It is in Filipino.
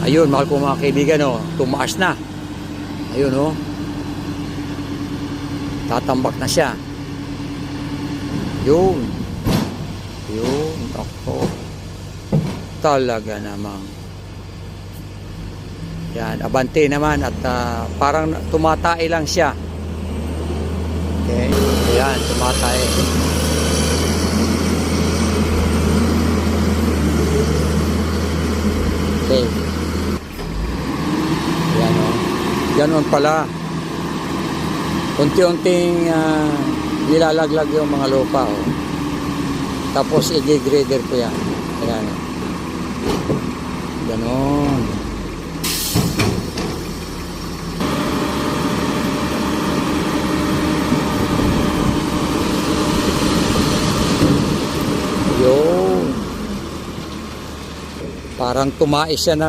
Ayun, mahal ko mga kaibigan, oh, tumaas na. Ayun, oh. Tatambak na siya. Yun. Yun. Ako. Talaga namang. Yan. Abante naman. At parang tumatay lang siya. Okay. Ayan. Tumatay. Okay. Ayan, oh. Ganon pala. Unti-unting nilalaglag yung mga lupa, oh. Tapos i-grader ko yan. Ayan, oh. Ganon. Yun. Parang tumais siya na